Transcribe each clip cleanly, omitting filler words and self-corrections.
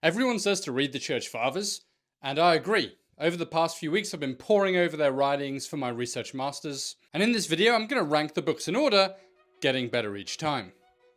Everyone says to read the Church Fathers, and I agree. Over the past few weeks, I've been poring over their writings for my research masters, and in this video, I'm going to rank the books in order, getting better each time.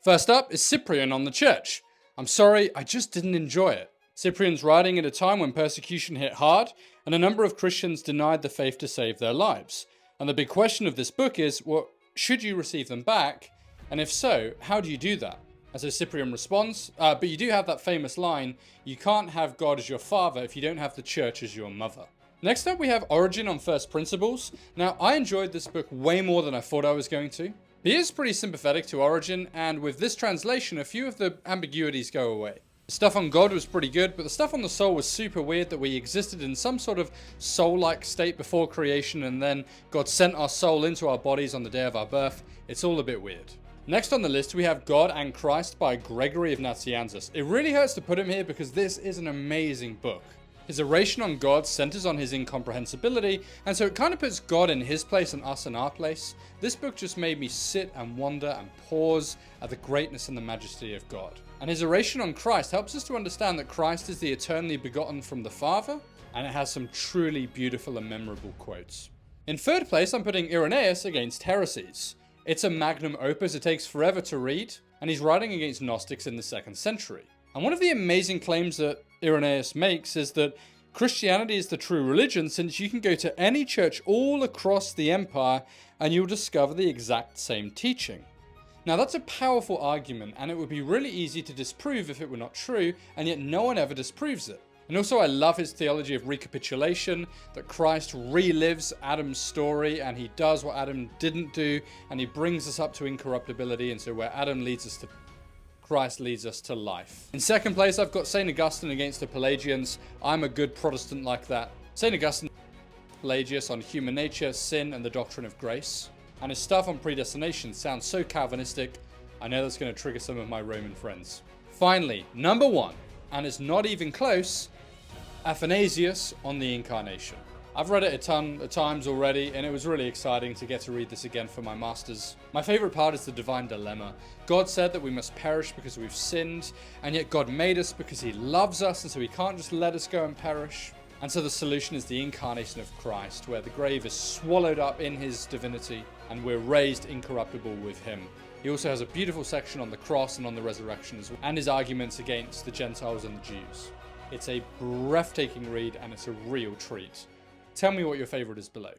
First up is Cyprian on the Church. I'm sorry, I just didn't enjoy it. Cyprian's writing at a time when persecution hit hard, and a number of Christians denied the faith to save their lives. And the big question of this book is, well, should you receive them back? And if so, how do you do that? And so Cyprian responds, but you do have that famous line, you can't have God as your father if you don't have the church as your mother. Next up, we have Origen on First Principles. Now, I enjoyed this book way more than I thought I was going to. He is pretty sympathetic to Origen, and with this translation, a few of the ambiguities go away. The stuff on God was pretty good, but the stuff on the soul was super weird, that we existed in some sort of soul-like state before creation, and then God sent our soul into our bodies on the day of our birth. It's all a bit weird. Next on the list, we have God and Christ by Gregory of Nazianzus. It really hurts to put him here because this is an amazing book. His oration on God centers on his incomprehensibility, and so it kind of puts God in his place and us in our place. This book just made me sit and wonder and pause at the greatness and the majesty of God. And his oration on Christ helps us to understand that Christ is the eternally begotten from the Father, and it has some truly beautiful and memorable quotes. In third place, I'm putting Irenaeus against heresies. It's a magnum opus, it takes forever to read, and he's writing against Gnostics in the 2nd century. And one of the amazing claims that Irenaeus makes is that Christianity is the true religion, since you can go to any church all across the empire and you'll discover the exact same teaching. Now that's a powerful argument, and it would be really easy to disprove if it were not true, and yet no one ever disproves it. And also I love his theology of recapitulation, that Christ relives Adam's story and he does what Adam didn't do, and he brings us up to incorruptibility, and so where Adam leads us to Christ leads us to life. In second place, I've got St. Augustine against the Pelagians. I'm a good Protestant like that. St. Augustine Pelagius on human nature, sin, and the doctrine of grace. And his stuff on predestination sounds so Calvinistic. I know that's going to trigger some of my Roman friends. Finally, number one, and it's not even close, Athanasius on the Incarnation. I've read it a ton of times already, and it was really exciting to get to read this again for my masters. My favorite part is the divine dilemma. God said that we must perish because we've sinned, and yet God made us because he loves us, and so he can't just let us go and perish. And so the solution is the incarnation of Christ, where the grave is swallowed up in his divinity, and we're raised incorruptible with him. He also has a beautiful section on the cross and on the resurrection as well, and his arguments against the Gentiles and the Jews. It's a breathtaking read, and it's a real treat. Tell me what your favorite is below.